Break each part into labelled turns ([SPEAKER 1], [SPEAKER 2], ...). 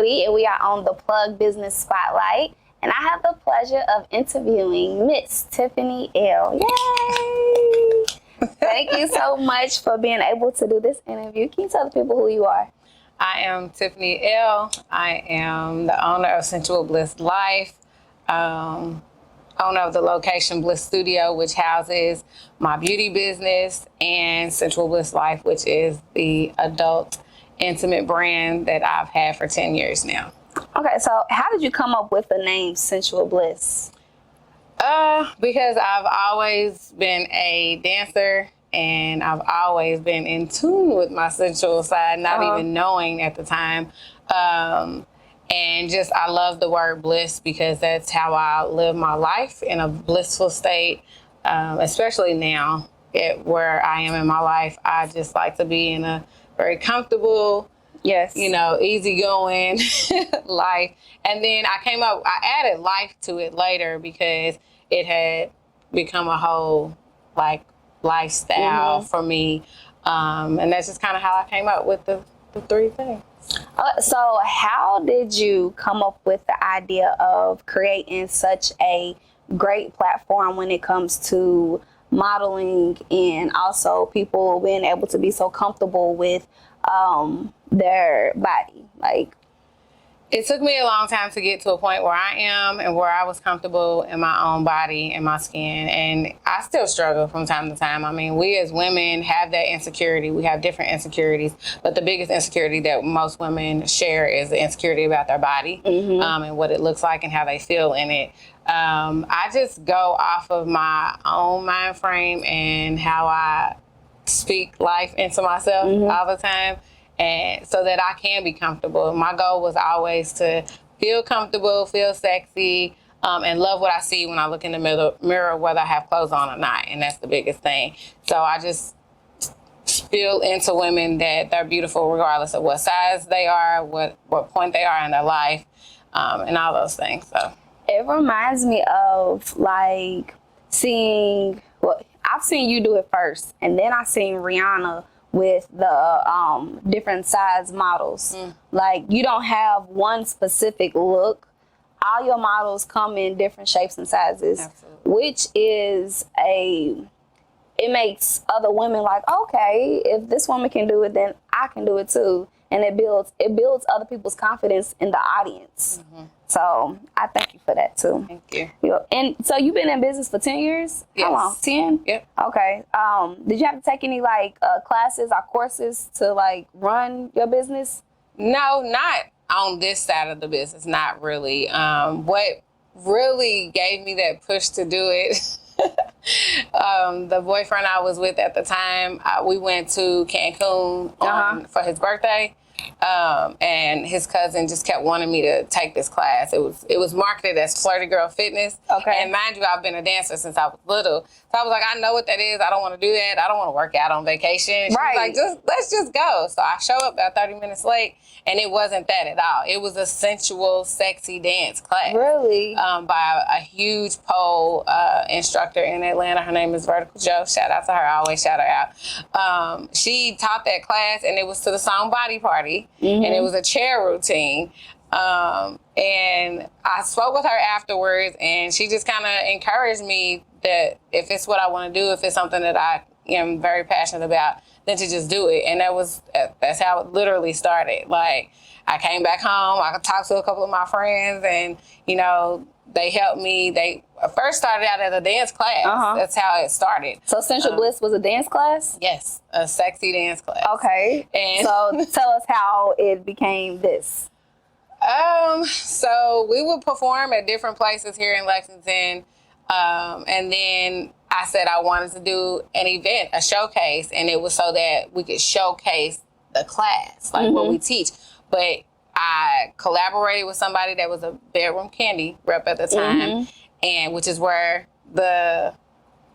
[SPEAKER 1] Goldie, and we are on the Plug Business Spotlight. And I have the pleasure of interviewing Miss Tiffany Elle. Yay! Thank you so much for being able to do this interview. Can you tell the people who you are?
[SPEAKER 2] I am Tiffany Elle. I am the owner of Sensual Bliss Life, owner of the Location Bliss Studio, which houses my beauty business, and Sensual Bliss Life, which is the adult intimate brand that I've had for 10 years now.
[SPEAKER 1] Okay, so how did you come up with the name Sensual Bliss?
[SPEAKER 2] Because I've always been a dancer, and I've always been in tune with my sensual side, not even knowing at the time. And just, I love the word bliss because that's how I live my life, in a blissful state, especially now where I am in my life. I just like to be in a very comfortable, easygoing life. And then I added life to it later because it had become a whole lifestyle for me. And that's just kind of how I came up with the three things.
[SPEAKER 1] So how did you come up with the idea of creating such a great platform when it comes to modeling, and also people being able to be so comfortable with their body?
[SPEAKER 2] It took me a long time to get to a point where I am and where I was comfortable in my own body and my skin. And I still struggle from time to time. I mean, we as women have that insecurity. We have different insecurities, but the biggest insecurity that most women share is the insecurity about their body, and what it looks like and how they feel in it. I just go off of my own mind frame and how I speak life into myself all the time. And so that I can be comfortable. My goal was always to feel comfortable, feel sexy, and love what I see when I look in the mirror, whether I have clothes on or not. And that's the biggest thing. So I just feel into women that they're beautiful regardless of what size they are, what point they are in their life, and all those things. So
[SPEAKER 1] it reminds me of I've seen you do it first, and then I seen Rihanna with the different size models. You don't have one specific look. All your models come in different shapes and sizes. Absolutely. Which is it makes other women like, okay, if this woman can do it, then I can do it too. And it builds other people's confidence in the audience. So I thank you for that too.
[SPEAKER 2] Thank you.
[SPEAKER 1] And so you've been in business for 10 years?
[SPEAKER 2] Yes.
[SPEAKER 1] How long? 10?
[SPEAKER 2] Yep.
[SPEAKER 1] Okay. Did you have to take any classes or courses to run your business?
[SPEAKER 2] No, not on this side of the business. Not really. What really gave me that push to do it, the boyfriend I was with at the time, we went to Cancun for his birthday. And his cousin just kept wanting me to take this class. It was marketed as Flirty Girl Fitness. Okay. And mind you, I've been a dancer since I was little. So I was like, I know what that is. I don't want to do that. I don't want to work out on vacation. She was like, let's just go. So I show up about 30 minutes late, and it wasn't that at all. It was a sensual, sexy dance class.
[SPEAKER 1] Really?
[SPEAKER 2] By a huge pole instructor in Atlanta. Her name is Vertical Joe. Shout out to her. I always shout her out. She taught that class, and it was to the song Body Party. And it was a chair routine. And I spoke with her afterwards, and she just kind of encouraged me that if it's what I want to do, if it's something that I am very passionate about, then to just do it. And that's how it literally started. I came back home, I talked to a couple of my friends, and, they helped me. They first started out as a dance class. That's how it started.
[SPEAKER 1] So Sensual Bliss was a dance class?
[SPEAKER 2] Yes, a sexy dance class.
[SPEAKER 1] Okay. And so tell us how it became this.
[SPEAKER 2] So we would perform at different places here in Lexington. And then I said I wanted to do an event, a showcase, and it was so that we could showcase the class, what we teach. But I collaborated with somebody that was a Bedroom Candy rep at the time, and which is where the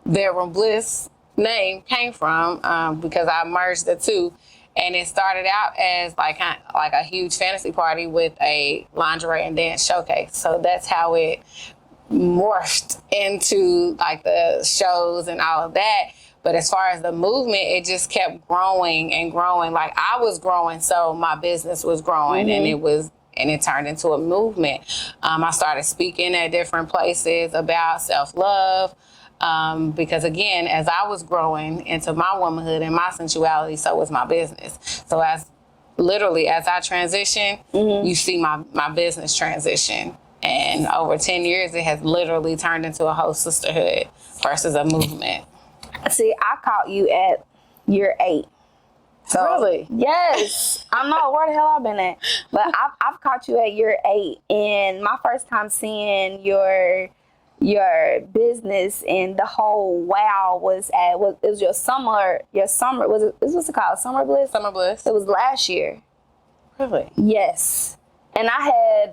[SPEAKER 2] Bedroom Bliss name came from, because I merged the two. And it started out as like a huge fantasy party with a lingerie and dance showcase. So that's how it morphed into the shows and all of that. But as far as the movement, it just kept growing and growing. I was growing, so my business was growing, and and it turned into a movement. I started speaking at different places about self-love. Because again, as I was growing into my womanhood and my sensuality, so was my business. So as I transition, you see my business transition. And over 10 years, it has literally turned into a whole sisterhood versus a movement.
[SPEAKER 1] See, I caught you at year 8. So,
[SPEAKER 2] really?
[SPEAKER 1] Yes. I don't know where the hell I've been at. But I've caught you at year 8. And my first time seeing your business and the whole wow it was your summer, what's it called? Summer Bliss?
[SPEAKER 2] Summer Bliss.
[SPEAKER 1] It was last year.
[SPEAKER 2] Really?
[SPEAKER 1] Yes. And I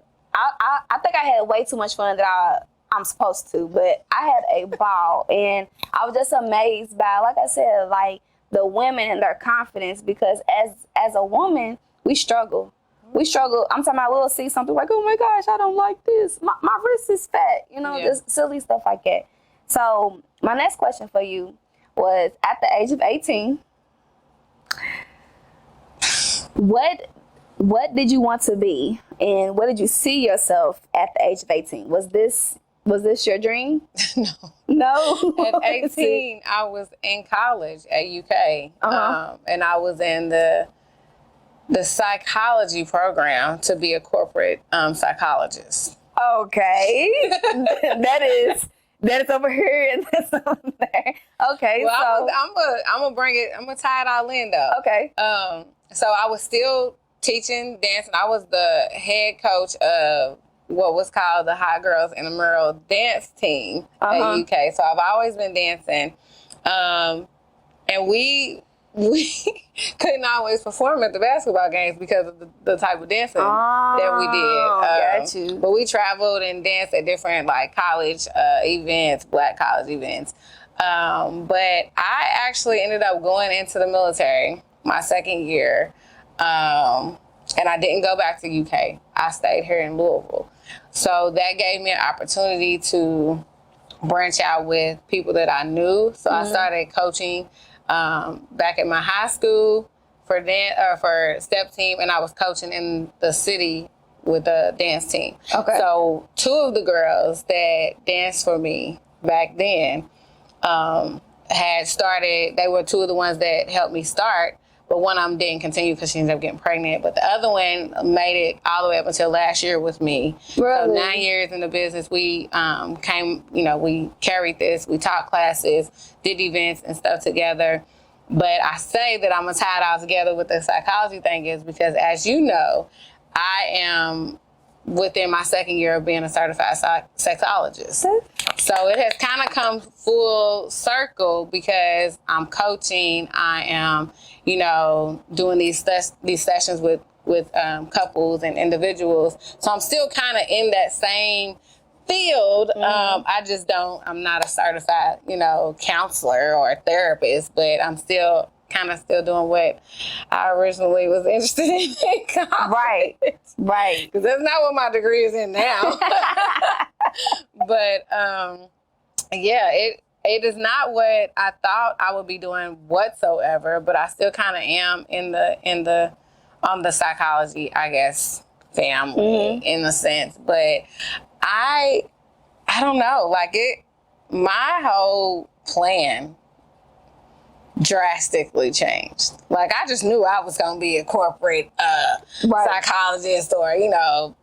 [SPEAKER 1] think I had way too much fun that I'm supposed to, but I had a ball, and I was just amazed by, like I said, like the women and their confidence, because as a woman, we struggle. I'm talking about, we'll see something like, oh my gosh, I don't like this. My wrist is fat, just silly stuff like that. So my next question for you was, at the age of 18, what did you want to be, and what did you see yourself at the age of 18? Was this your dream? No.
[SPEAKER 2] At 18, I was in college at UK, and I was in the psychology program to be a corporate psychologist.
[SPEAKER 1] Okay. that is over here and that's over there. Okay.
[SPEAKER 2] Well, so I'm gonna tie it all in though.
[SPEAKER 1] Okay.
[SPEAKER 2] So I was still teaching dance, and I was the head coach of what was called the Hot Girls Intramural Dance Team at UK. So I've always been dancing, and we couldn't always perform at the basketball games because of the type of dancing that we did.
[SPEAKER 1] Got you.
[SPEAKER 2] But we traveled and danced at different like college events, black college events. But I actually ended up going into the military my second year. And I didn't go back to UK. I stayed here in Louisville. So that gave me an opportunity to branch out with people that I knew. So I started coaching back at my high school for step team, and I was coaching in the city with the dance team. Okay. So 2 of the girls that danced for me back then had started. They were 2 of the ones that helped me start. But one of them didn't continue because she ended up getting pregnant. But the other one made it all the way up until last year with me. Really? So 9 years in the business, we we carried this. We taught classes, did events and stuff together. But I say that I'm going to tie it all together with the psychology thing is because, as you know, I am within my second year of being a certified sexologist. So it has kind of come full circle because I'm coaching. I am, doing these sessions with couples and individuals. So I'm still kind of in that same field. I'm not a certified, counselor or therapist, but I'm still doing what I originally was interested in college. Right. Because that's not what my degree is in now. But it is not what I thought I would be doing whatsoever. But I still kind of am in the psychology, I guess, family in a sense. But I don't know, my whole plan drastically changed. I just knew I was going to be a corporate psychologist or,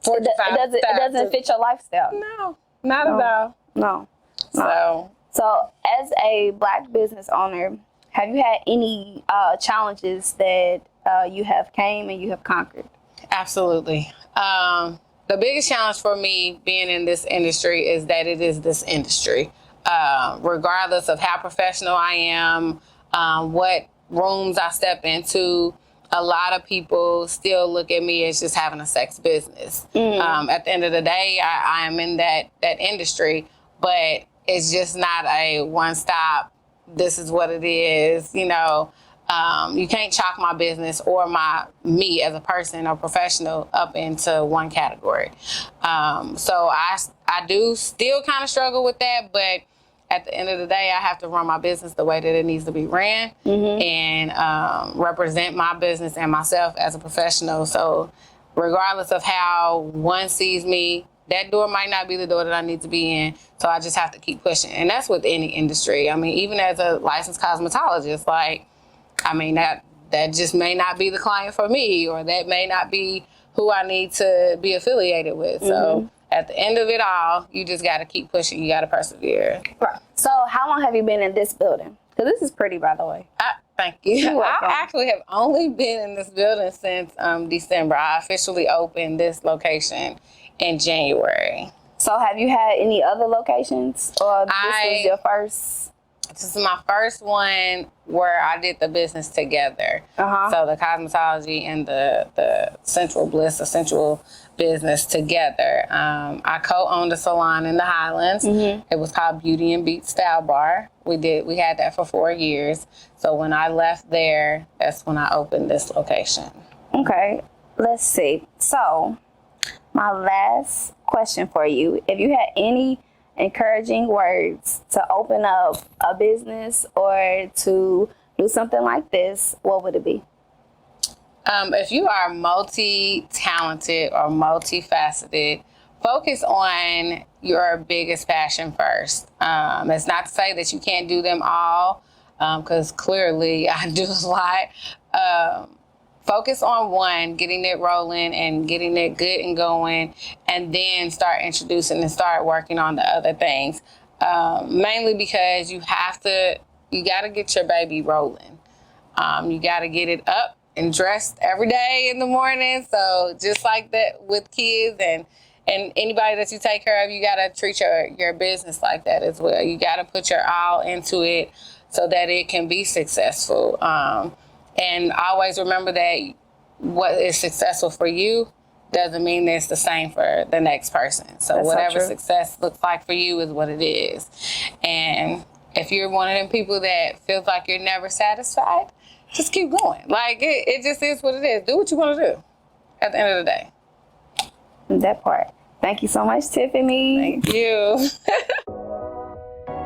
[SPEAKER 2] 45.
[SPEAKER 1] It doesn't fit your lifestyle.
[SPEAKER 2] No, not at all.
[SPEAKER 1] No. So as a Black business owner, have you had any challenges that you have came and you have conquered?
[SPEAKER 2] Absolutely. The biggest challenge for me being in this industry is that it is this industry. Regardless of how professional I am, what rooms I step into, a lot of people still look at me as just having a sex business. At the end of the day, I am in that industry, but it's just not a one-stop, this is what it is, you can't chalk my business or me as a person or professional up into one category. So I do still kind of struggle with that, but at the end of the day, I have to run my business the way that it needs to be ran and represent my business and myself as a professional. So regardless of how one sees me, that door might not be the door that I need to be in. So I just have to keep pushing. And that's with any industry. I mean, even as a licensed cosmetologist, like, I mean, that just may not be the client for me, or that may not be who I need to be affiliated with. So at the end of it all, you just got to keep pushing. You got to persevere.
[SPEAKER 1] Right. So how long have you been in this building? Because this is pretty, by the way.
[SPEAKER 2] Thank you. I actually have only been in this building since December. I officially opened this location in January.
[SPEAKER 1] So have you had any other locations, or this was your first?
[SPEAKER 2] This is my first one where I did the business together. So the cosmetology and the Sensual Bliss, the sensual business together. I co-owned a salon in the Highlands. It was called Beauty and Beat Style Bar. We had that for 4 years. So when I left there, that's when I opened this location.
[SPEAKER 1] Okay, let's see. So my last question for you, if you had any encouraging words to open up a business or to do something like this, what would it be?
[SPEAKER 2] If you are multi-talented or multifaceted, focus on your biggest passion first. It's not to say that you can't do them all, because clearly I do a lot. Focus on one, getting it rolling and getting it good and going, and then start introducing and start working on the other things. Mainly because you got to get your baby rolling. You got to get it up and dressed every day in the morning. So just like that with kids and anybody that you take care of, you got to treat your business like that as well. You got to put your all into it so that it can be successful. And always remember that what is successful for you doesn't mean that it's the same for the next person. So
[SPEAKER 1] That's
[SPEAKER 2] whatever
[SPEAKER 1] so
[SPEAKER 2] success looks like for you is what it is. And if you're one of them people that feels like you're never satisfied, just keep going. Like, it just is what it is. Do what you want to do at the end of the day.
[SPEAKER 1] That part. Thank you so much, Tiffany.
[SPEAKER 2] Thank you.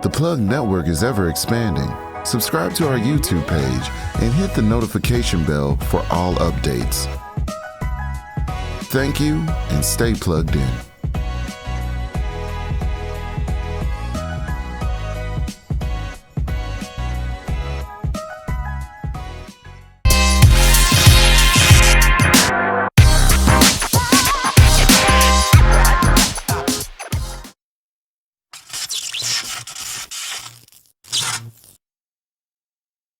[SPEAKER 3] The Plug Network is ever expanding. Subscribe to our YouTube page and hit the notification bell for all updates. Thank you, and stay plugged in.